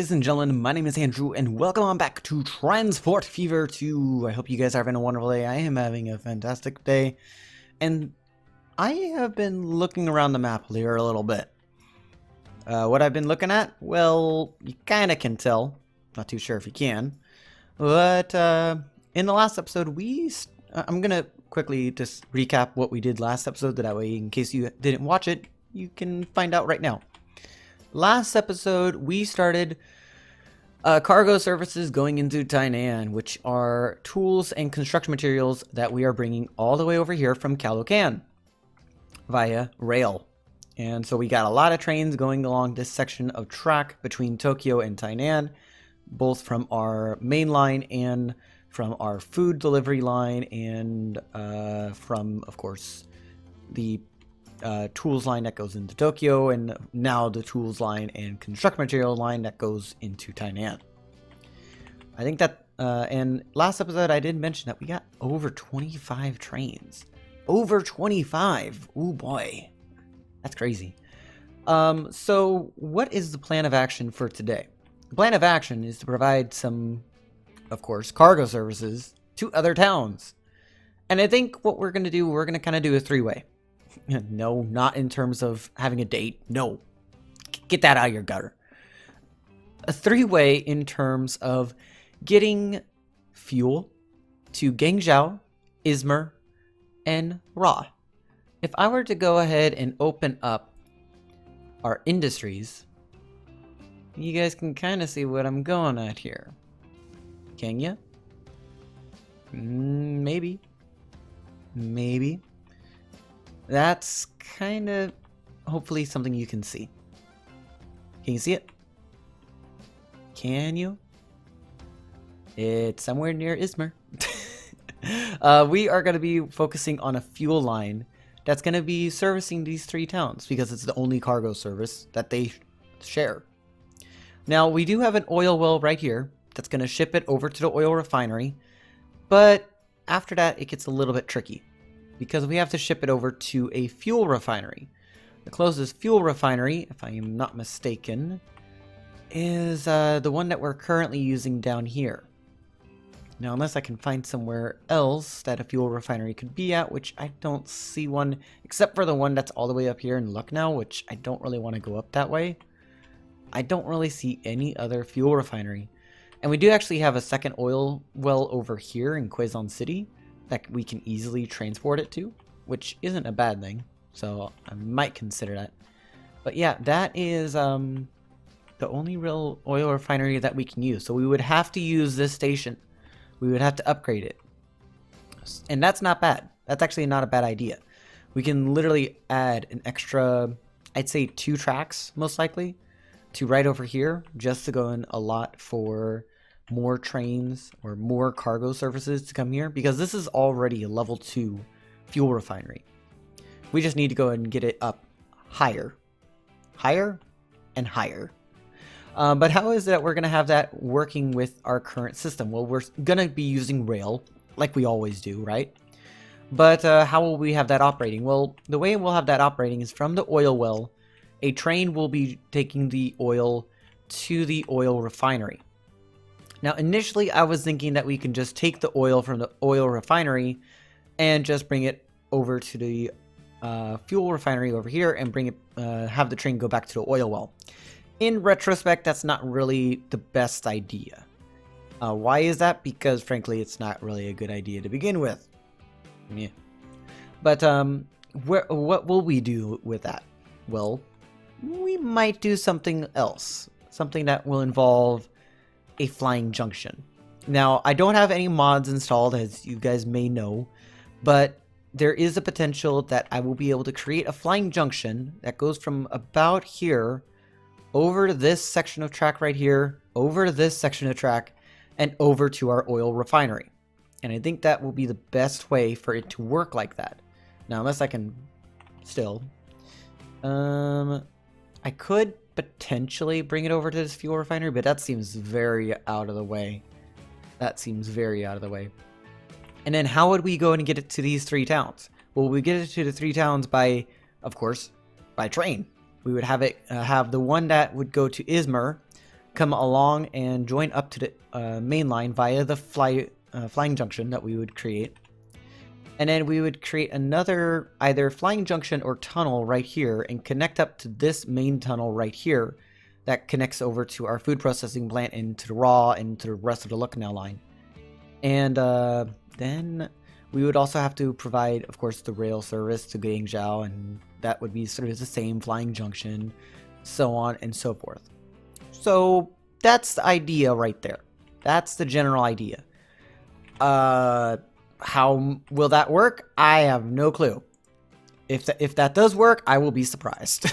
ladies and gentlemen, my name is Andrew, and welcome on back to Transport Fever 2. I hope you guys are having a wonderful day. I am having a fantastic day, and I have been looking around the map here a little bit. What I've been looking at? Well, you kind of can tell. Not too sure if you can. But in the last episode, I'm going to quickly just recap what we did last episode, that way in case you didn't watch it, you can find out right now. Last episode, we started cargo services going into Tainan, which are tools and construction materials that we are bringing all the way over here from Calocan via rail. And so we got a lot of trains going along this section of track between Tokyo and Tainan, both from our main line and from our food delivery line, and from, of course, the tools line that goes into Tokyo, and now the tools line and construction material line that goes into Tainan. I think that, and last episode I did mention that we got over 25 trains. Over 25! Ooh boy. That's crazy. So what is the plan of action for today? The plan of action is to provide some, of course, cargo services to other towns. And I think what we're going to do, we're going to kind of do a three-way. No, not in terms of having a date. No. Get that out of your gutter. A three-way in terms of getting fuel to Guangzhou, Izmir, and Ra. If I were to go ahead and open up our industries, you guys can kind of see what I'm going at here. Can ya? Maybe. Maybe. That's kind of, hopefully, something you can see. Can you see it? Can you? It's somewhere near Izmir. We are going to be focusing on a fuel line that's going to be servicing these three towns, because it's the only cargo service that they share. Now, we do have an oil well right here that's going to ship it over to the oil refinery, but after that, it gets a little bit tricky, because we have to ship it over to a fuel refinery. The closest fuel refinery, if I am not mistaken, is the one that we're currently using down here. Now, unless I can find somewhere else that a fuel refinery could be at, which I don't see one, except for the one that's all the way up here in Lucknow, which I don't really want to go up that way. I don't really see any other fuel refinery. And we do actually have a second oil well over here in Quezon City that we can easily transport it to, which isn't a bad thing, so I might consider that. But yeah, that is the only real oil refinery that we can use. So we would have to use this station. We would have to upgrade it. And that's not bad. That's actually not a bad idea. We can literally add an extra, I'd say 2 tracks, most likely, to right over here, just to go in a lot for more trains or more cargo services to come here, because this is already a level 2 fuel refinery. We just need to go and get it up higher. Higher and higher. But how is it that we're going to have that working with our current system? Well, we're going to be using rail, like we always do, right? But how will we have that operating? Well, the way we'll have that operating is from the oil well, a train will be taking the oil to the oil refinery. Now, initially, I was thinking that we can just take the oil from the oil refinery and just bring it over to the fuel refinery over here and bring it, have the train go back to the oil well. In retrospect, that's not really the best idea. Why is that? Because, frankly, it's not really a good idea to begin with. Yeah. But what will we do with that? Well, we might do something else. Something that will involve a flying junction. Now, I don't have any mods installed, as you guys may know, but there is a potential that I will be able to create a flying junction that goes from about here over to this section of track right here, over to this section of track, and over to our oil refinery. And I think that will be the best way for it to work like that. Now, unless I can still, I could potentially bring it over to this fuel refinery, but that seems very out of the way. That seems very out of the way. And then how would we go and get it to these 3 towns? Well, we get it to the 3 towns by, of course, by train. We would have it have the one that would go to Izmir come along and join up to the main line via the flying junction that we would create. And then we would create another either flying junction or tunnel right here and connect up to this main tunnel right here that connects over to our food processing plant and to the raw and to the rest of the Lucknow line. And then we would also have to provide, of course, the rail service to Guangzhou, and that would be sort of the same flying junction, so on and so forth. So that's the idea right there. That's the general idea. How will that work? I have no clue. If that does work, I will be surprised.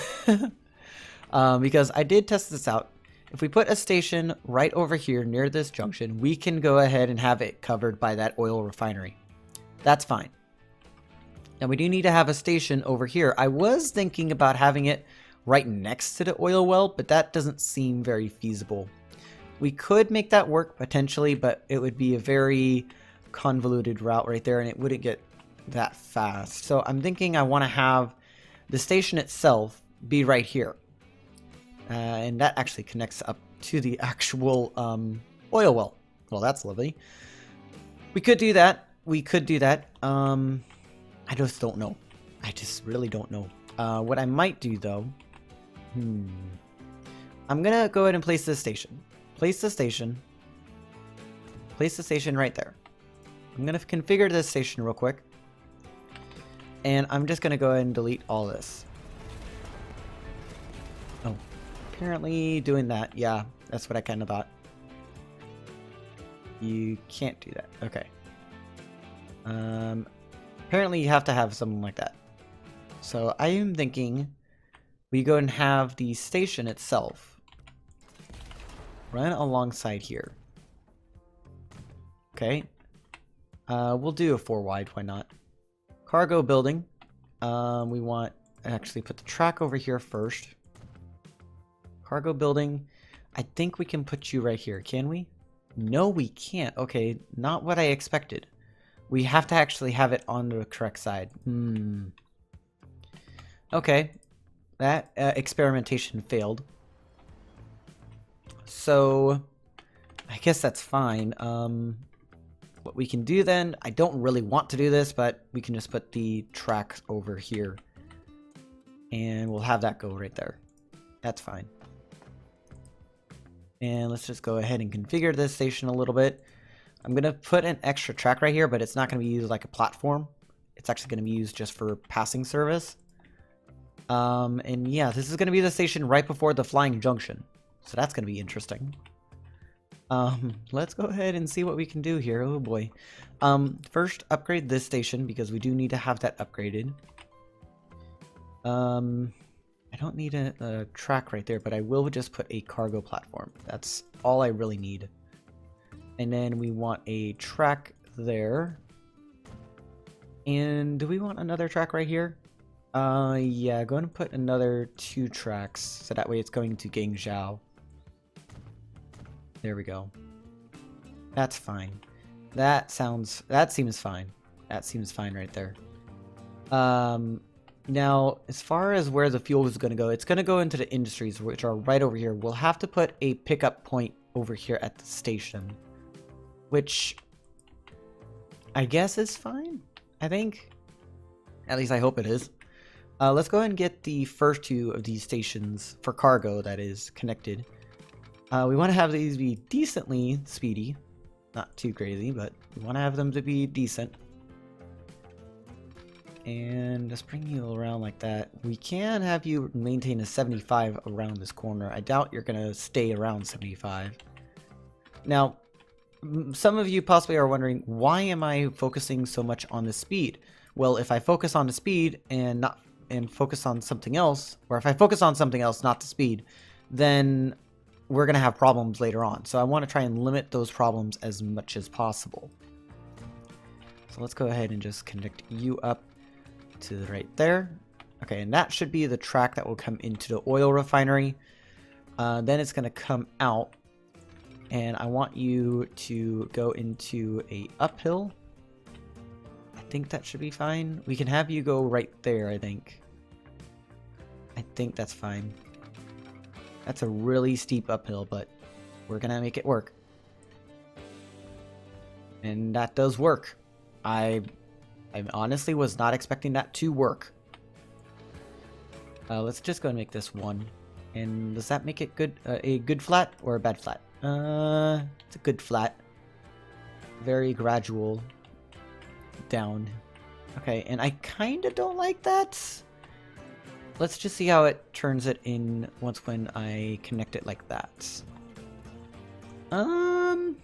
Because I did test this out. If we put a station right over here near this junction, we can go ahead and have it covered by that oil refinery. That's fine. Now we do need to have a station over here. I was thinking about having it right next to the oil well, but that doesn't seem very feasible. We could make that work potentially, but it would be a very convoluted route right there and it wouldn't get that fast. So I'm thinking I want to have the station itself be right here. And that actually connects up to the actual oil well. Well, that's lovely. We could do that. We could do that. I just don't know. I just really don't know. What I might do though, I'm gonna go ahead and place this station. Place the station. Place the station right there. I'm gonna configure this station real quick. And I'm just gonna go ahead and delete all this. Oh, apparently doing that. Yeah, that's what I kind of thought. You can't do that. Okay. Apparently you have to have something like that. So I am thinking we go and have the station itself run alongside here. Okay. We'll do a 4 wide, why not? Cargo building. We want actually put the track over here first. Cargo building. I think we can put you right here, can we? No, we can't. Okay, not what I expected. We have to actually have it on the correct side. Okay, that experimentation failed. So, I guess that's fine. What we can do then, I don't really want to do this, but we can just put the track over here. And we'll have that go right there. That's fine. And let's just go ahead and configure this station a little bit. I'm going to put an extra track right here, but it's not going to be used like a platform. It's actually going to be used just for passing service. And yeah, this is going to be the station right before the flying junction. So that's going to be interesting. Let's go ahead and see what we can do here. Oh boy. First, upgrade this station because we do need to have that upgraded. I don't need a track right there, but I will just put a cargo platform. That's all I really need. And then we want a track there. And do we want another track right here? Yeah, go ahead and put another 2 tracks, so that way it's going to Guangzhou. There we go. That's fine. That seems fine. That seems fine right there. Now, as far as where the fuel is going to go, it's going to go into the industries, which are right over here. We'll have to put a pickup point over here at the station, which I guess is fine, I think. At least I hope it is. Let's go ahead and get the first 2 of these stations, for cargo that is, connected. We want to have these be decently speedy. Not too crazy, but we want to have them to be decent. And just bring you around like that. We can have you maintain a 75 around this corner. I doubt you're going to stay around 75. Now, some of you possibly are wondering, why am I focusing so much on the speed? Well, if I focus on the speed and focus on something else, or if I focus on something else, not the speed, then we're going to have problems later on. So I want to try and limit those problems as much as possible. So let's go ahead and just connect you up to right there. Okay, and that should be the track that will come into the oil refinery. Then it's going to come out, and I want you to go into a uphill. I think that should be fine. We can have you go right there, I think. I think that's fine. That's a really steep uphill, but we're gonna make it work. And that does work. I honestly was not expecting that to work. Let's just go and make this 1. And does that make it good? A good flat or a bad flat? It's a good flat. Very gradual down. Okay, and I kind of don't like that. Let's just see how it turns it in when I connect it like that. To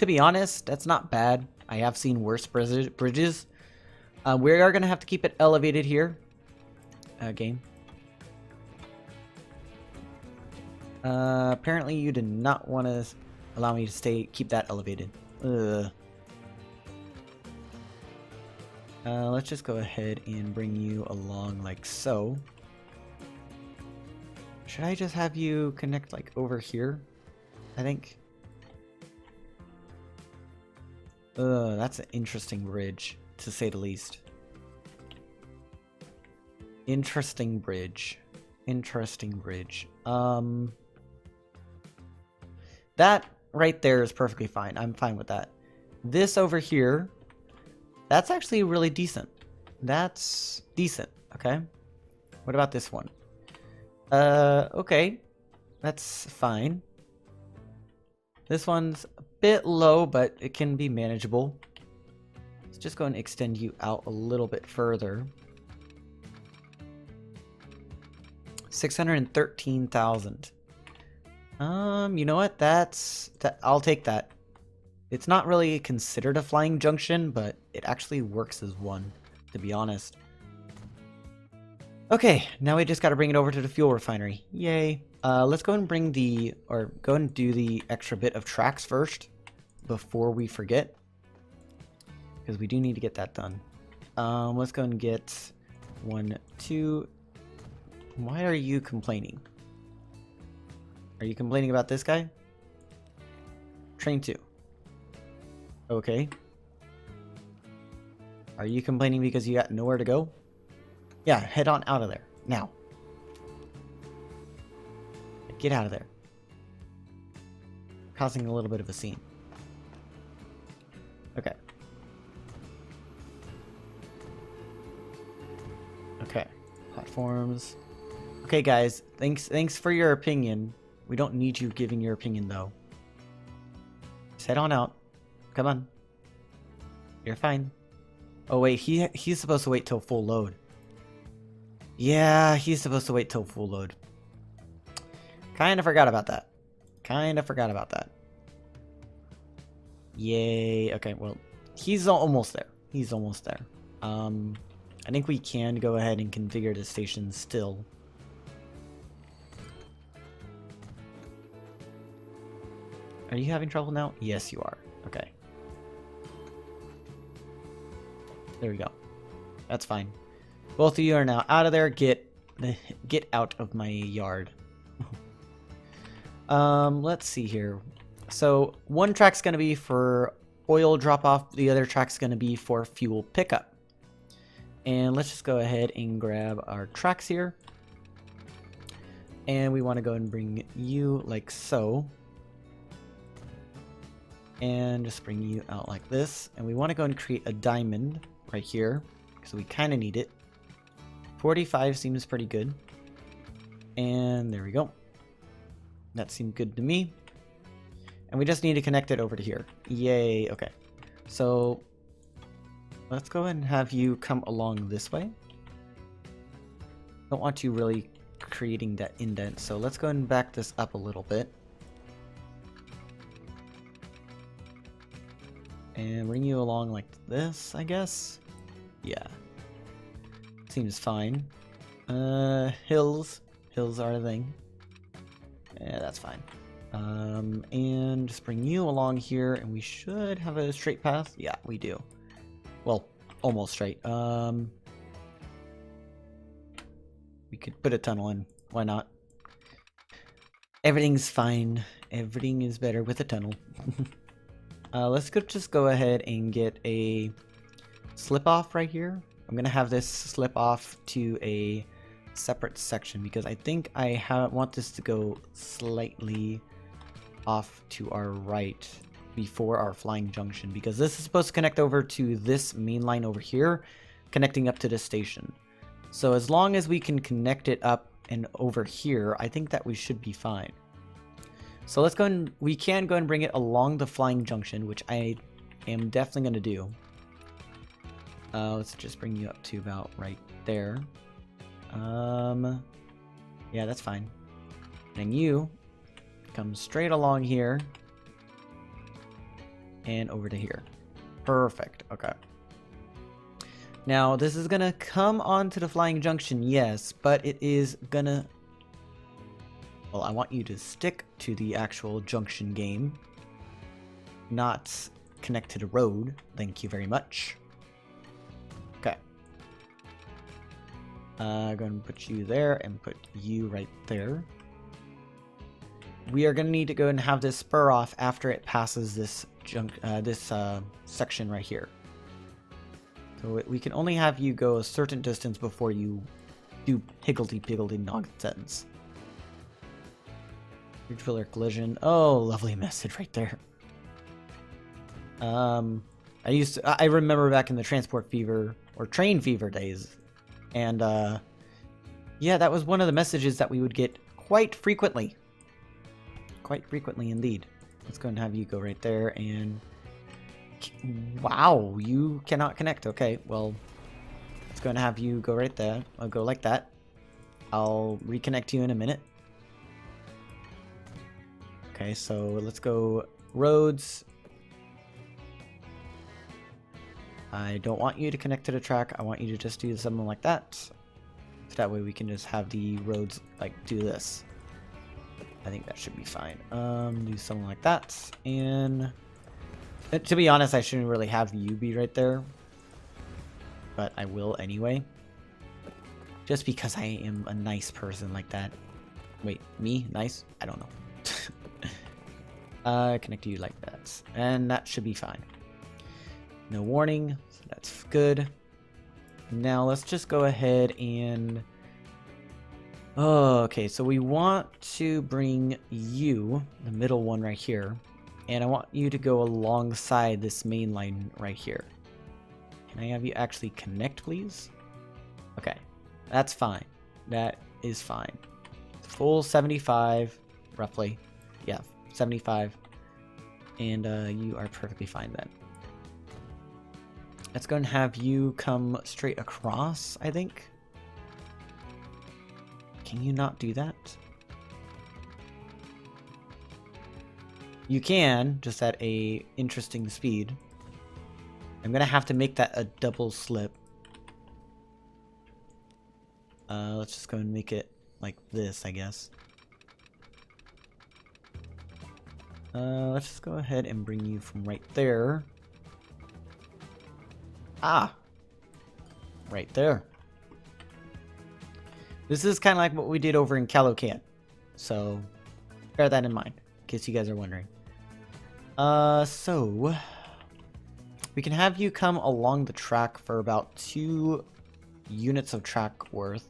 be honest, that's not bad. I have seen worse bridges. We are going to have to keep it elevated here. Game. Apparently you did not want to allow me to keep that elevated. Let's just go ahead and bring you along like so. Should I just have you connect like over here? I think. That's an interesting bridge, to say the least. Interesting bridge. Interesting bridge. That right there is perfectly fine. I'm fine with that. This over here, that's actually really decent. That's decent, okay? What about this one? Okay. That's fine. This one's a bit low, but it can be manageable. Let's just go and extend you out a little bit further. 613,000. You know what? I'll take that. It's not really considered a flying junction, but it actually works as one, to be honest. Okay, now we just got to bring it over to the fuel refinery. Yay. Let's go and go and do the extra bit of tracks first before we forget, because we do need to get that done. Let's go and get 1, 2. Why are you complaining? Are you complaining about this guy? Train 2. Okay. Are you complaining because you got nowhere to go? Yeah, head on out of there. Now. Get out of there. Causing a little bit of a scene. Okay. Okay. Platforms. Okay, guys. Thanks for your opinion. We don't need you giving your opinion, though. Just head on out. Come on. You're fine. Oh, wait. He's supposed to wait till full load. Yeah, he's supposed to wait till full load. Kinda forgot about that. Yay. Okay, well, he's almost there. I think we can go ahead and configure the station still. Are you having trouble now? Yes, you are. Okay. There we go. That's fine. Both of you are now out of there. Get out of my yard. Let's see here. So one track's going to be for oil drop off. The other track's going to be for fuel pickup. And let's just go ahead and grab our tracks here. And we want to go and bring you like so. And just bring you out like this. And we want to go and create a diamond right here, because we kind of need it. 45 seems pretty good. And there we go. That seemed good to me. And we just need to connect it over to here. Yay. Okay. So let's go ahead and have you come along this way. Don't want you really creating that indent. So let's go ahead and back this up a little bit. And bring you along like this, I guess. Yeah. Seems fine. Hills. Hills are a thing. Yeah, that's fine. And just bring you along here, and we should have a straight path. Yeah, we do. Well, almost straight. We could put a tunnel in. Why not? Everything's fine. Everything is better with a tunnel. Let's just go ahead and get a slip off right here. I'm gonna have this slip off to a separate section because I think I want this to go slightly off to our right before our flying junction, because this is supposed to connect over to this main line over here, connecting up to the station. So as long as we can connect it up and over here, I think that we should be fine. So let's go and we can go and bring it along the flying junction, which I am definitely going to do. Let's just bring you up to about right there. Yeah, that's fine. And you come straight along here and over to here. Perfect. Okay. Now, this is gonna come onto the flying junction, yes, but it is gonna... Well, I want you to stick to the actual junction game, not connect to the road. Thank you very much. Okay. I'm gonna put you there and put you right there. We are gonna need to go and have this spur off after it passes this section right here. So we can only have you go a certain distance before you do higgledy-piggledy nonsense. Huge pillar collision. Oh, lovely message right there. I remember back in the transport fever or train fever days, and yeah, that was one of the messages that we would get quite frequently. Quite frequently indeed. Let's go and have you go right there and... Wow, you cannot connect. Okay, well, let's go and have you go right there. I'll go like that. I'll reconnect you in a minute. Okay, so let's go roads. I don't want you to connect to the track. I want you to just do something like that. So that way we can just have the roads like do this. I think that should be fine. Do something like that. And to be honest, I shouldn't really have you be right there, but I will anyway. Just because I am a nice person like that. Wait, me? Nice? I don't know. Connect you like that. And that should be fine. No warning, so that's good. Now let's just go ahead and... Oh, okay, so we want to bring you, the middle one right here, and I want you to go alongside this main line right here. Can I have you actually connect, please? Okay, that's fine. That is fine. Full 75, roughly. Yeah, 75. And you are perfectly fine then. Let's go and have you come straight across, I think. Can you not do that? You can, just at a interesting speed. I'm gonna have to make that a double slip. Let's just go and make it like this, I guess. Let's just go ahead and bring you from right there. Ah! Right there. This is kind of like what we did over in Calocan. So, bear that in mind, in case you guys are wondering. So... We can have you come along the track for about 2 units of track worth.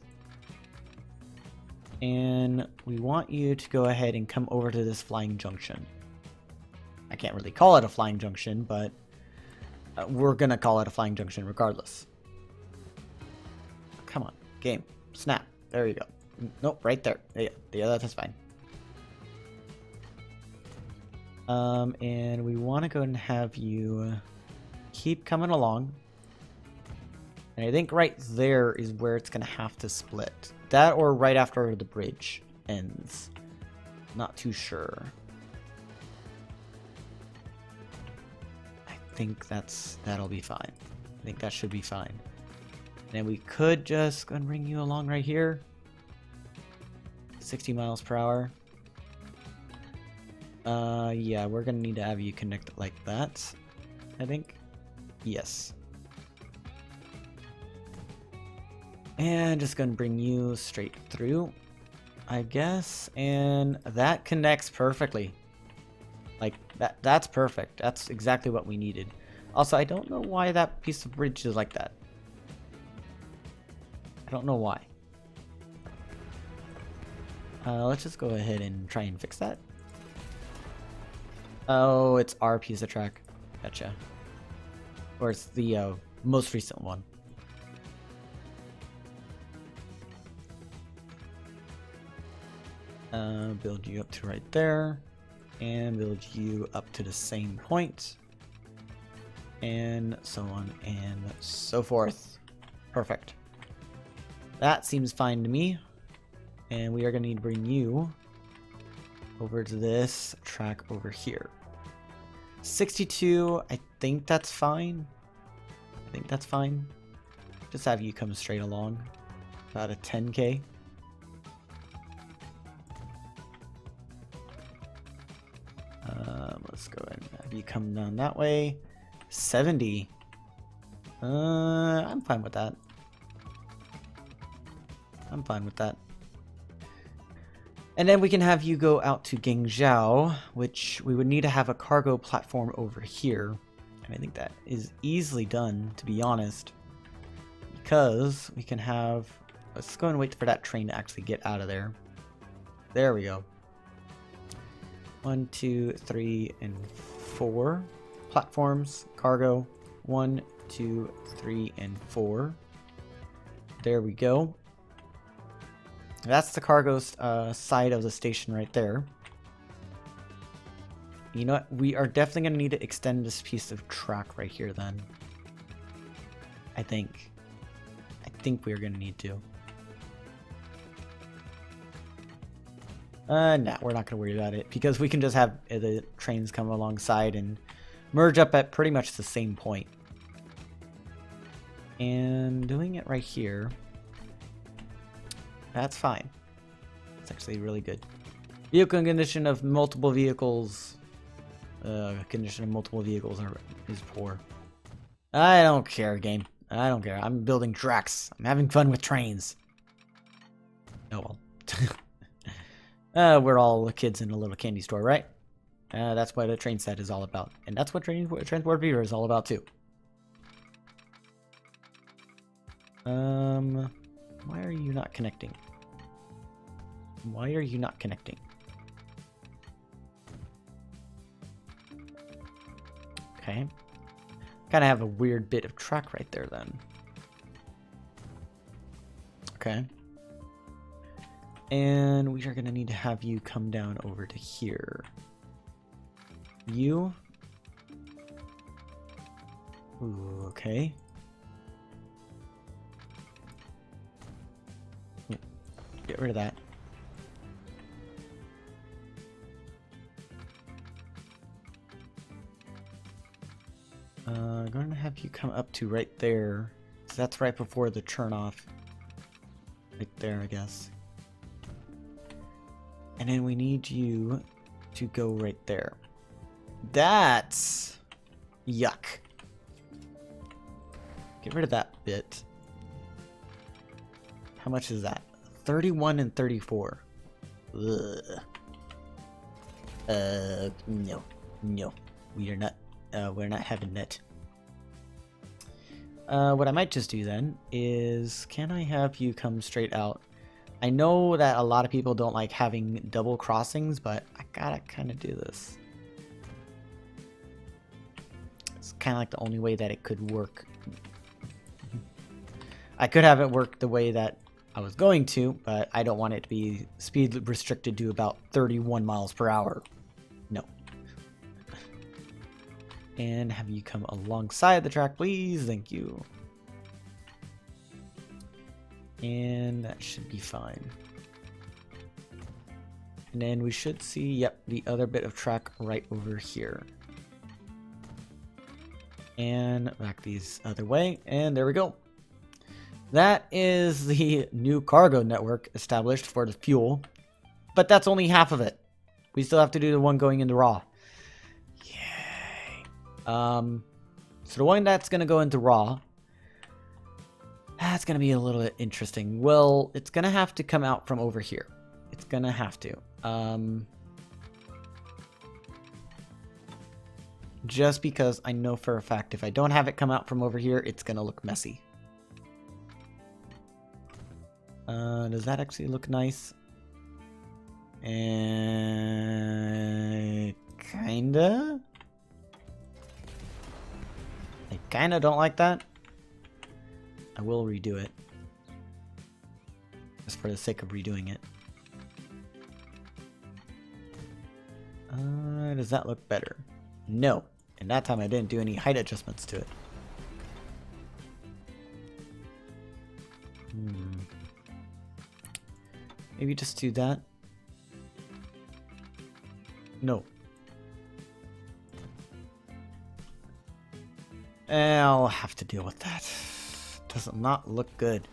And we want you to go ahead and come over to this flying junction. I can't really call it a flying junction, but we're gonna call it a flying junction regardless. Come on, game. Snap. There you go. Nope, right there. Yeah, that's fine. And we want to go and have you keep coming along. And I think right there is where it's going to have to split. That or right after the bridge ends. Not too sure. I think that'll be fine. I think that should be fine. And we could just go and bring you along right here. 60 miles per hour. Yeah, we're gonna need to have you connect like that, I think. Yes. And just gonna bring you straight through, I guess. And that connects perfectly. Like, that's perfect. That's exactly what we needed. Also, I don't know why that piece of bridge is like that. I don't know why. Let's just go ahead and try and fix that. Oh, it's our piece of track. Gotcha. Or it's the most recent one. Build you up to right there. And build you up to the same point. And so on and so forth. Perfect. That seems fine to me. And we are going to need to bring you over to this track over here. 62, I think that's fine. I think that's fine. Just have you come straight along. About a 10K. Let's go ahead and have you come down that way. 70. I'm fine with that. I'm fine with that. And then we can have you go out to Guangzhou, which we would need to have a cargo platform over here. And I think that is easily done, to be honest. Because we can have... Let's go and wait for that train to actually get out of there. There we go. 1, 2, 3, and 4 platforms, cargo. 1, 2, 3, and 4. There we go. That's the cargo side of the station right there. You know what? We are definitely going to need to extend this piece of track right here then. I think we're going to need to. Nah, we're not going to worry about it because we can just have the trains come alongside and merge up at pretty much the same point. And doing it right here, that's fine. It's actually really good. Vehicle condition of multiple vehicles. Condition of multiple vehicles is poor. I don't care, game. I don't care. I'm building tracks. I'm having fun with trains. Oh well. We're all kids in a little candy store, right? That's what a train set is all about. And that's what Transport Fever is all about, too. Why are you not connecting? Why are you not connecting? Okay. Kind of have a weird bit of track right there, then. Okay. And we are going to need to have you come down over to here. You. Ooh, okay. Get rid of that. I'm going to have you come up to right there. So that's right before the turn off. Right there, I guess. And then we need you to go right there. That's yuck. Get rid of that bit. How much is that? 31 and 34. Ugh. No. No. We are not, we're not having that. What I might just do then is, can I have you come straight out? I know that a lot of people don't like having double crossings, but I gotta kind of do this. It's kind of like the only way that it could work. I could have it work the way that I was going to, but I don't want it to be speed restricted to about 31 miles per hour. No. And have you come alongside the track, please? Thank you. And that should be fine. And then we should see, yep, the other bit of track right over here. And back these other way, and there we go. That is the new cargo network established for the fuel, but that's only half of it. We still have to do the one going into raw. Yay. So the one that's going to go into raw, that's going to be a little bit interesting. Well, it's going to have to come out from over here. It's going to have to. Just because I know for a fact if I don't have it come out from over here, it's going to look messy. Does that actually look nice? And Kinda. I kinda don't like that. I will redo it. Just for the sake of redoing it. Does that look better? No. And that time I didn't do any height adjustments to it. Maybe just do that. No. I'll have to deal with that. Does not look good.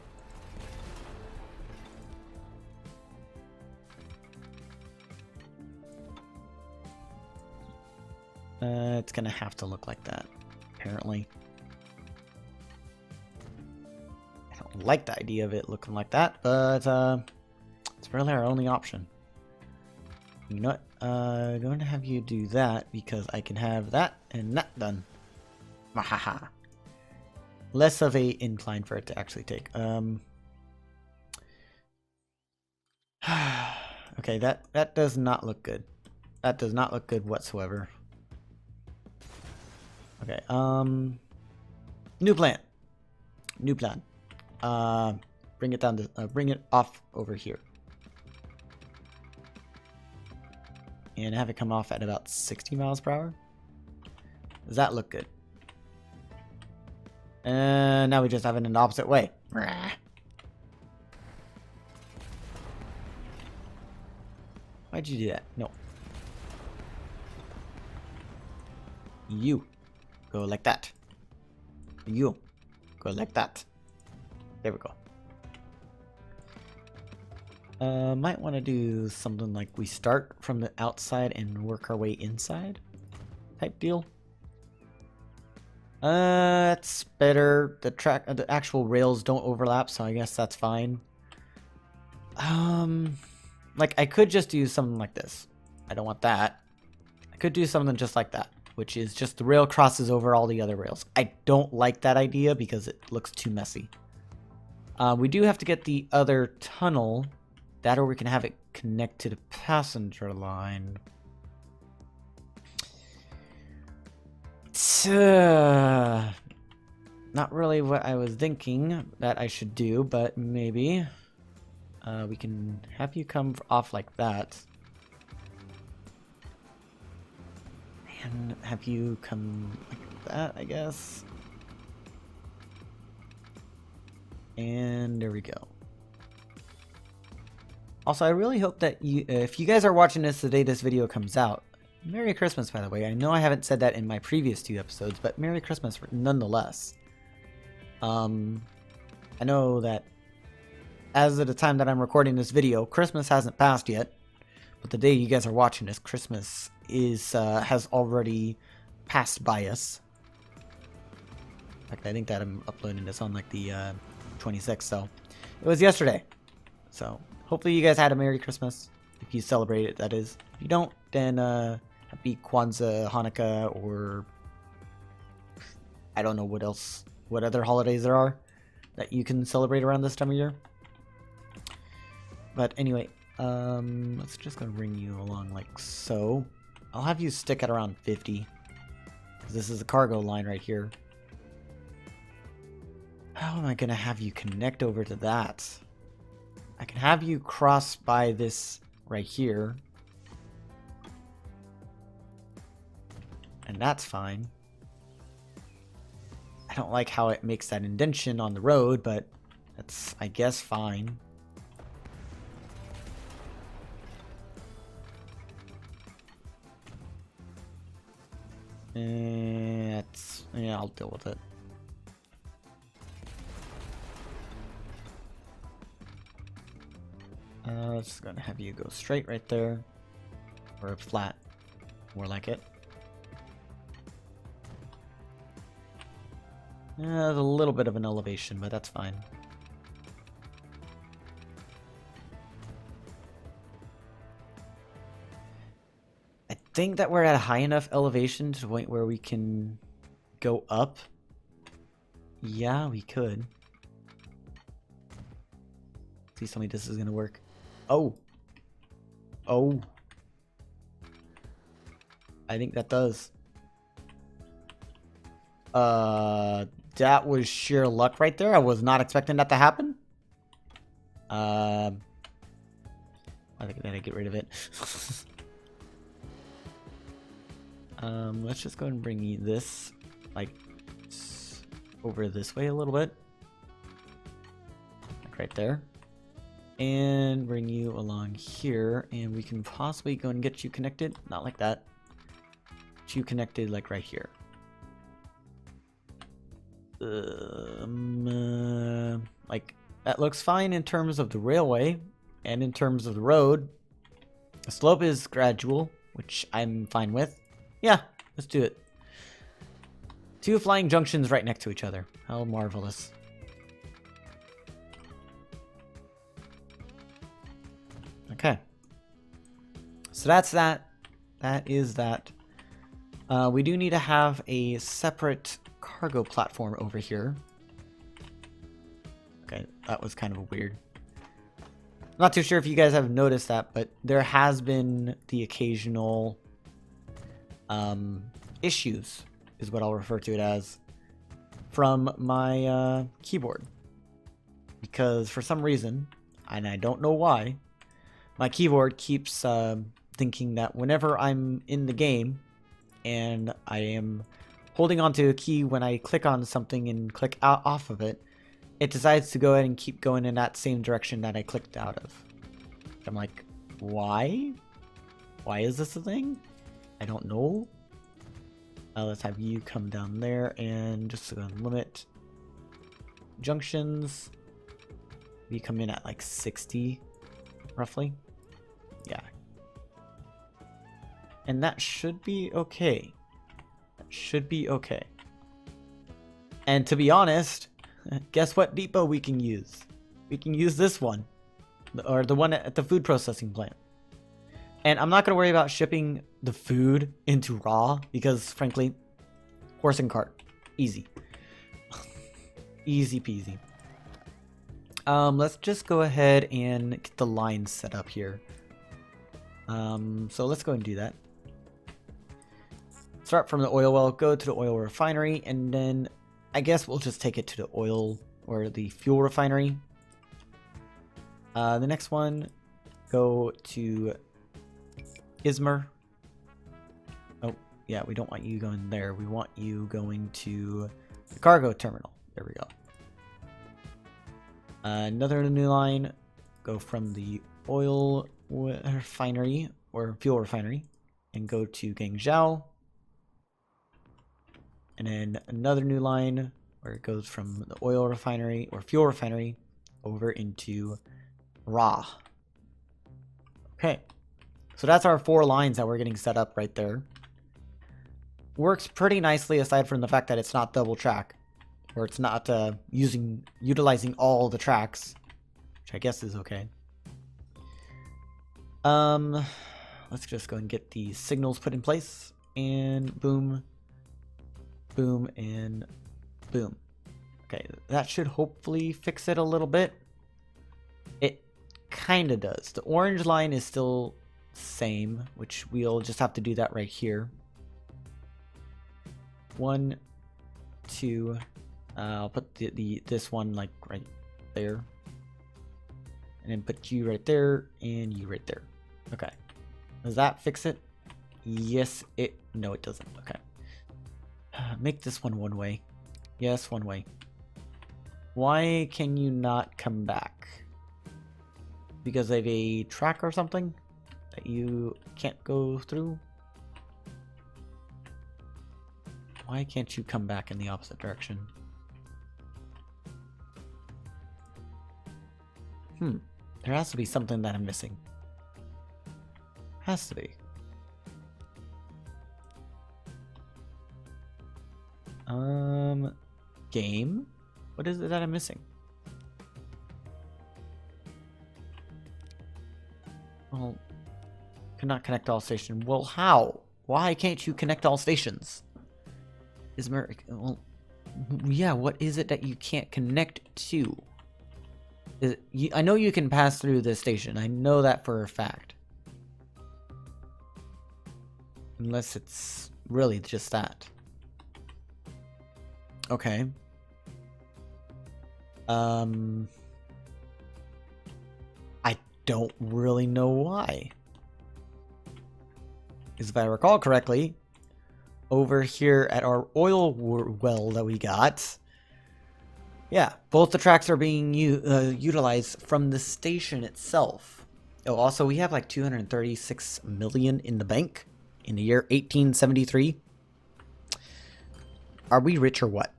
It's gonna have to look like that, apparently. I don't like the idea of it looking like that, but it's really our only option. You know what? I'm going to have you do that because I can have that and that done. Mahaha. Less of a incline for it to actually take. Okay, that does not look good. That does not look good whatsoever. Okay, new plan. New plan. Bring it down to, bring it off over here. And have it come off at about 60 miles per hour. Does that look good? And now we just have it in the opposite way. Why'd you do that? No. You go like that. You go like that. There we go. Might want to do something like we start from the outside and work our way inside type deal. That's better. The actual rails don't overlap, so I guess that's fine. Like I could just do something like this. I don't want that. I could do something just like that, which is just the rail crosses over all the other rails. I don't like that idea because it looks too messy. We do have to get the other tunnel. That, or we can have it connect to the passenger line. It's, not really what I was thinking that I should do, but maybe. We can have you come off like that. And have you come like that, I guess. And there we go. Also, I really hope that you, if you guys are watching this the day this video comes out, Merry Christmas, by the way. I know I haven't said that in my previous 2 episodes, but Merry Christmas nonetheless. I know that as of the time that I'm recording this video, Christmas hasn't passed yet, but the day you guys are watching this, Christmas is has already passed by us. In fact, I think that I'm uploading this on like the 26th, so it was yesterday. So hopefully you guys had a Merry Christmas, if you celebrate it, that is. If you don't, then happy Kwanzaa, Hanukkah, or I don't know what else, what other holidays there are that you can celebrate around this time of year. But anyway, let's just gonna bring you along like so. I'll have you stick at around 50, because this is a cargo line right here. How am I gonna have you connect over to that? I can have you cross by this right here. And that's fine. I don't like how it makes that indentation on the road, but that's, I guess, fine. Yeah, I'll deal with it. Just gonna have you go straight right there, or flat, more like it. There's a little bit of an elevation, but that's fine. I think that we're at a high enough elevation to the point where we can go up. Yeah, we could. Please tell me this is gonna work. Oh. Oh. I think that does. That was sheer luck right there. I was not expecting that to happen. I think I gotta get rid of it. Let's just go ahead and bring this, like, over this way a little bit. Like right there. And bring you along here, and we can possibly go and get you connected. Not like that. Get you connected, like, right here. Like, that looks fine in terms of the railway and in terms of the road. The slope is gradual, which I'm fine with. Yeah, let's do it. 2 flying junctions right next to each other. How marvelous. Okay. So that's that. That is that. We do need to have a separate cargo platform over here. Okay, that was kind of weird. I'm not too sure if you guys have noticed that, but there has been the occasional issues, is what I'll refer to it as, from my keyboard. Because for some reason, and I don't know why, my keyboard keeps thinking that whenever I'm in the game and I am holding onto a key when I click on something and click out off of it, it decides to go ahead and keep going in that same direction that I clicked out of. I'm like, why? Why is this a thing? I don't know. Let's have you come down there and just limit junctions. You come in at like 60, roughly. Yeah. And that should be okay. That should be okay. And to be honest, guess what depot we can use? We can use this one. Or the one at the food processing plant. And I'm not going to worry about shipping the food into raw because, frankly, horse and cart. Easy. Easy peasy. Let's just go ahead and get the lines set up here. So let's go and do that. Start from the oil well, go to the oil refinery, and then I guess we'll just take it to the oil or the fuel refinery. The next one, go to Izmir. Oh, yeah, we don't want you going there. We want you going to the cargo terminal. There we go. Another new line, go from the oil refinery or fuel refinery and go to Guangzhou. And then another new line where it goes from the oil refinery or fuel refinery over into Ra. Okay. So that's our 4 lines that we're getting set up right there. Works pretty nicely aside from the fact that it's not double track. Or it's not utilizing all the tracks. Which I guess is okay. Let's just go and get the signals put in place. And boom. Boom and boom. Okay, that should hopefully fix it a little bit. It kind of does. The orange line is still same, which we'll just have to do that right here. 1, 2. I'll put this one like right there, and then put you right there and you right there. Okay. Does that fix it? Yes. No, it doesn't. Okay. Make this one way. Yes, one way. Why can you not come back? Because of a track or something that you can't go through? Why can't you come back in the opposite direction? There has to be something that I'm missing. Has to be. Game? What is it that I'm missing? Well, cannot connect all stations. Well, how? Why can't you connect all stations? Well, yeah, what is it that you can't connect to? I know you can pass through this station. I know that for a fact. Unless it's really just that. Okay. I don't really know why. Because if I recall correctly, over here at our oil well that we got, yeah, both the tracks are being utilized from the station itself. Oh, also we have like 236 million in the bank in the year 1873. Are we rich or what?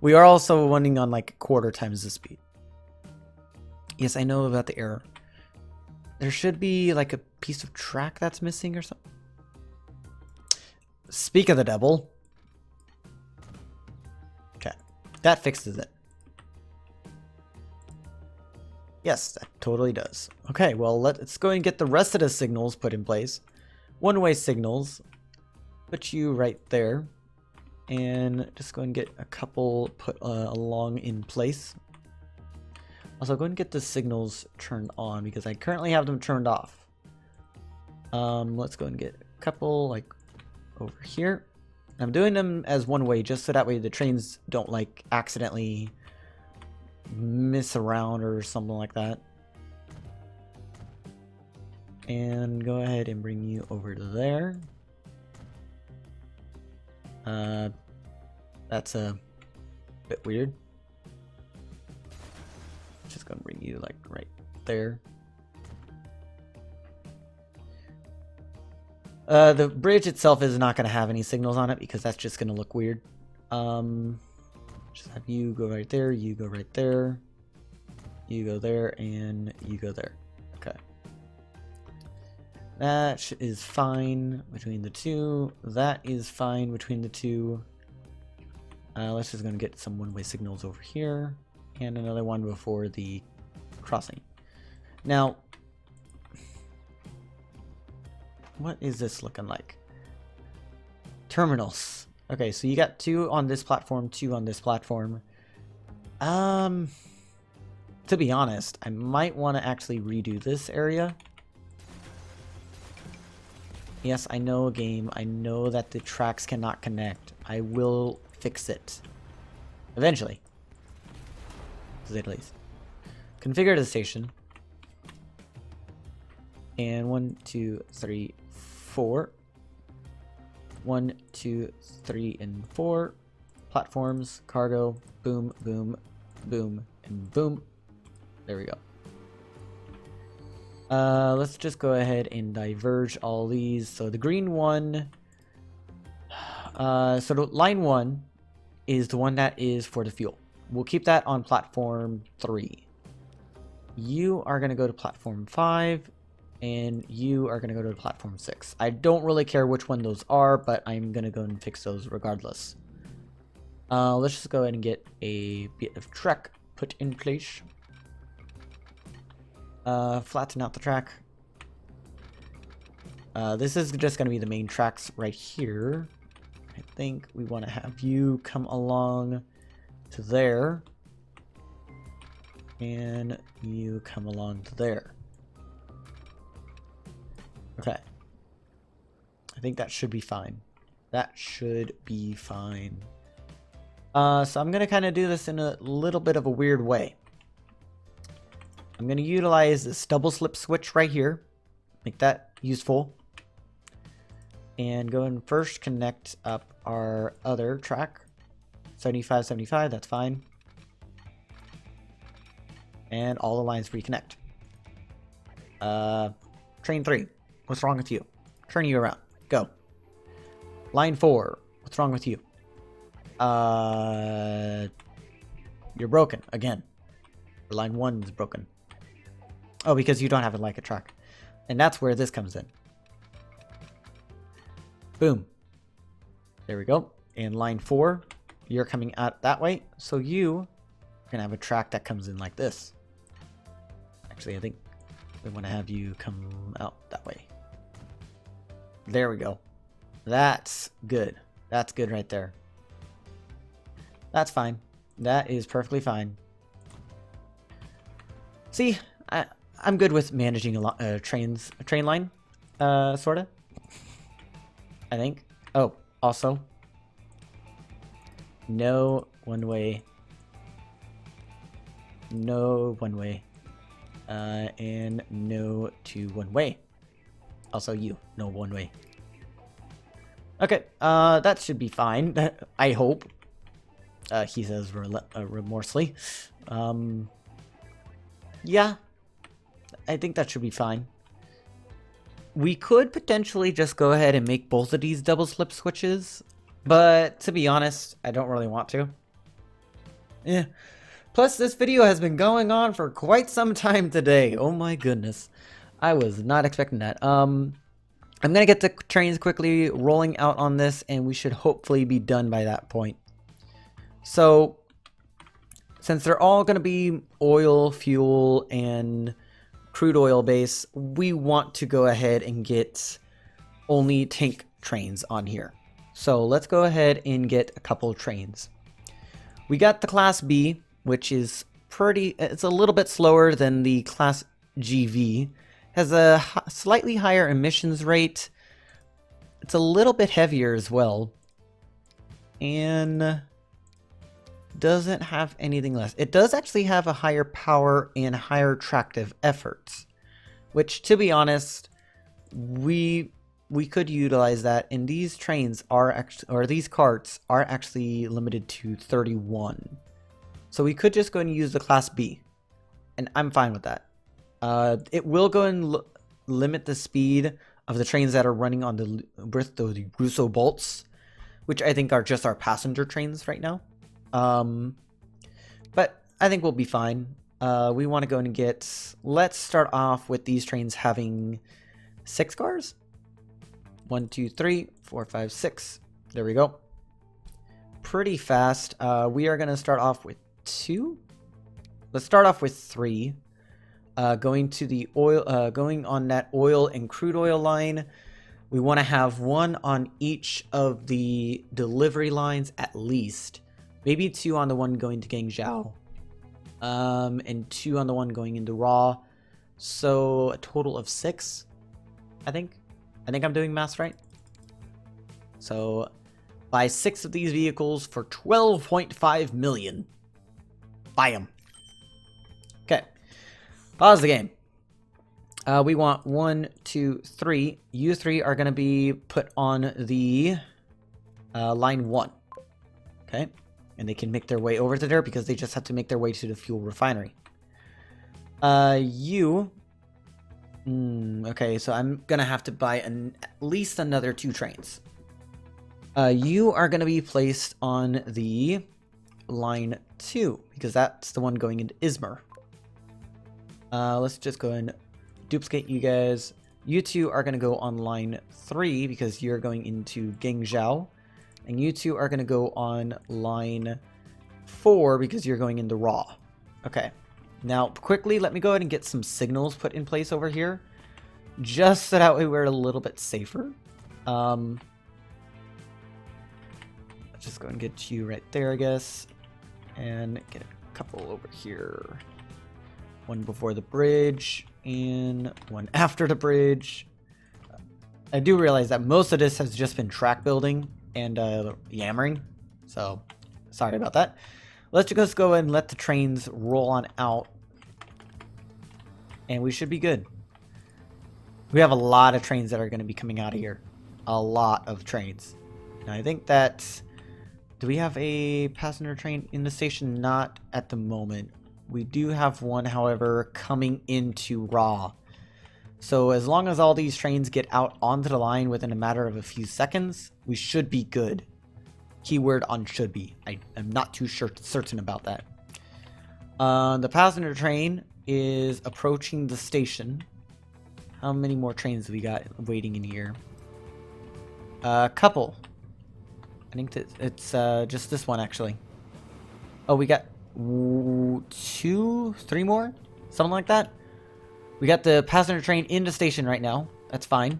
We are also running on like quarter times the speed. Yes, I know about the error. There should be like a piece of track that's missing or something. Speak of the devil. Okay, that fixes it. Yes, that totally does. Okay, well, let's go and get the rest of the signals put in place. One-way signals. Put you right there. And just go and get a couple put along in place. Also, go and get the signals turned on because I currently have them turned off. Let's go and get a couple like over here. I'm doing them as one way just so that way the trains don't like accidentally miss around or something like that. And go ahead and bring you over to there. That's a bit weird. Just gonna bring you like right there. The bridge itself is not gonna have any signals on it because that's just gonna look weird. Just have you go right there, you go right there, you go there, and you go there. Okay. That is fine between the two. That is fine between the two. Let's just gonna get some one-way signals over here. And another one before the crossing. Now, what is this looking like? Terminals. Okay, so you got 2 on this platform, 2 on this platform. To be honest, I might want to actually redo this area. Yes, I know, game. I know that the tracks cannot connect. I will fix it. Eventually. To say the least. Configure the station. And 1, 2, 3, 4. 1, 2, 3, and 4. Platforms, cargo, boom, boom, boom, and boom. There we go. Let's just go ahead and diverge all these. So the green one, so the line 1 is the one that is for the fuel. We'll keep that on platform 3. You are going to go to platform 5, and you are going to go to platform 6. I don't really care which one those are, but I'm going to go and fix those regardless. Let's just go ahead and get a bit of track put in place. Flatten out the track. This is just going to be the main tracks right here. I think we want to have you come along to there. And you come along to there. Okay. I think that should be fine. That should be fine. So I'm going to kind of do this in a little bit of a weird way. I'm going to utilize this double slip switch right here. Make that useful. And go and first connect up our other track. 75, 75, that's fine. And all the lines reconnect. Train 3, what's wrong with you? Turn you around. Go. Line 4, what's wrong with you? You're broken again. Line 1 is broken. Oh, because you don't have it like a track. And that's where this comes in. Boom. There we go. And line 4, you're coming out that way. So you are going to have a track that comes in like this. Actually, I think we want to have you come out that way. There we go. That's good. That's good right there. That's fine. That is perfectly fine. See, I'm good with managing a train line, sorta. I think. Oh, also, no one way. No one way. And no to one way. Also you, no one way. Okay, that should be fine. I hope. He says remorsely. Yeah, I think that should be fine. We could potentially just go ahead and make both of these double slip switches, but to be honest, I don't really want to. Yeah. Plus, this video has been going on for quite some time today. Oh my goodness. I was not expecting that. I'm gonna get the trains quickly rolling out on this, and we should hopefully be done by that point. So, since they're all gonna be oil, fuel, and crude oil base, we want to go ahead and get only tank trains on here. So let's go ahead and get a couple trains. We got the Class B, which is it's a little bit slower than the Class GV. Has a slightly higher emissions rate. It's a little bit heavier as well. And doesn't have anything less. It does actually have a higher power and higher tractive efforts, which, to be honest, we could utilize that. And these trains are actually, or these carts are actually limited to 31. So we could just go and use the Class B, and I'm fine with that. It will go and limit the speed of the trains that are running on the Russo bolts, which I think are just our passenger trains right now. But I think we'll be fine. We want to go and let's start off with these trains having 6 cars. 1, 2, 3, 4, 5, 6. There we go. Pretty fast. We are going to start off with 2. Let's start off with 3. Going to the oil, going on that oil and crude oil line. We want to have 1 on each of the delivery lines at least. Maybe 2 on the one going to Guangzhou. And 2 on the one going into Raw. So a total of 6, I think. I think I'm doing math right. So buy 6 of these vehicles for 12.5 million. Buy them. Okay. Pause the game. We want 1, 2, 3. You 3 are going to be put on the line 1. Okay. And they can make their way over to there because they just have to make their way to the fuel refinery. Okay, so I'm going to have to buy at least another 2 trains. You are going to be placed on the line 2 because that's the one going into Izmir. Let's just go and duplicate you guys. You 2 are going to go on line 3 because you're going into Guangzhou. And you 2 are going to go on line 4 because you're going into Raw. Okay. Now, quickly, let me go ahead and get some signals put in place over here. Just so that way we're a little bit safer. Let's just go and get you right there, I guess. And get a couple over here. 1 before the bridge and 1 after the bridge. I do realize that most of this has just been track building and yammering, so sorry about that. Let's just go and let the trains roll on out, and we should be good. We have a lot of trains that are going to be coming out of here. A lot of trains. Now I think that, do we have a passenger train in the station? Not at the moment. We do have one, however, coming into Raw. So as long as all these trains get out onto the line within a matter of a few seconds, we should be good. Keyword on should be. I'm not too certain about that. The passenger train is approaching the station. How many more trains do we got waiting in here? A couple. I think that it's just this one, actually. Oh, we got 2, 3 more? Something like that? We got the passenger train in the station right now. That's fine.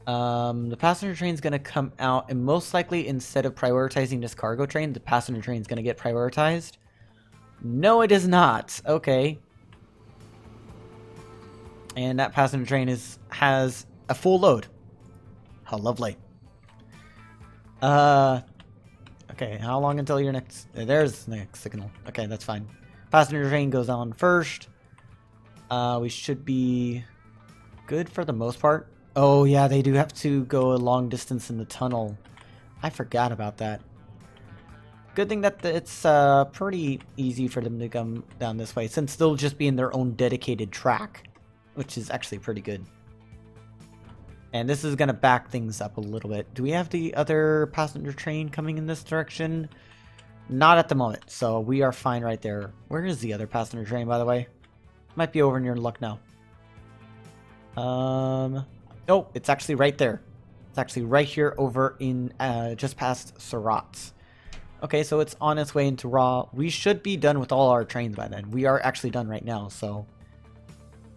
The passenger train's gonna come out, and most likely, instead of prioritizing this cargo train, the passenger train's gonna get prioritized. No, it is not. Okay. And that passenger train has a full load. How lovely. Okay, how long until your next... There's the next signal. Okay, that's fine. Passenger train goes on first. We should be good for the most part. Oh, yeah, they do have to go a long distance in the tunnel. I forgot about that. Good thing that it's pretty easy for them to come down this way, since they'll just be in their own dedicated track, which is actually pretty good. And this is going to back things up a little bit. Do we have the other passenger train coming in this direction? Not at the moment, so we are fine right there. Where is the other passenger train, by the way? Might be over near Lucknow. Oh, it's actually right there. It's actually right here over in just past Surat. Okay, so it's on its way into Raw. We should be done with all our trains by then. We are actually done right now, so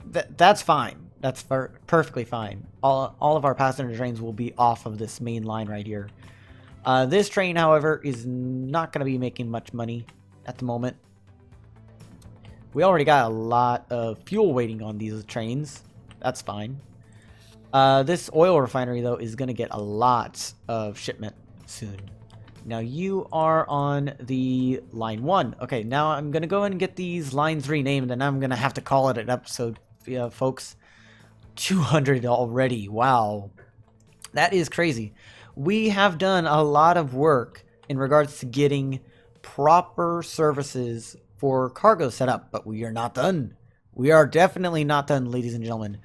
that's fine. That's perfectly fine. All of our passenger trains will be off of this main line right here. This train, however, is not going to be making much money at the moment. We already got a lot of fuel waiting on these trains. That's fine. This oil refinery, though, is going to get a lot of shipment soon. Now, you are on the line 1. Okay, now I'm going to go and get these lines renamed, and I'm going to have to call it an episode, folks. 200 already. Wow. That is crazy. We have done a lot of work in regards to getting proper services for cargo set up, but we are not done. We are definitely not done, ladies and gentlemen.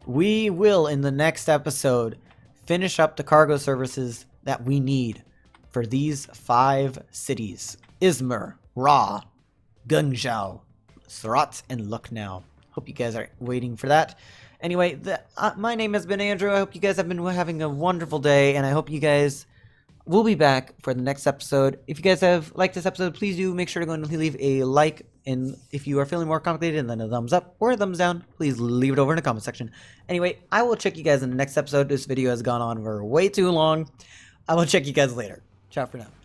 We will, in the next episode, finish up the cargo services that we need for these 5 cities: Izmir, Ra, Gunjau, Surat, and Lucknow. Hope you guys are waiting for that. Anyway, my name has been Andrew. I hope you guys have been having a wonderful day, and I hope you guys will be back for the next episode. If you guys have liked this episode, please do make sure to go and leave a like, and if you are feeling more complicated, then a thumbs up or a thumbs down, please leave it over in the comment section. Anyway, I will check you guys in the next episode. This video has gone on for way too long. I will check you guys later. Ciao for now.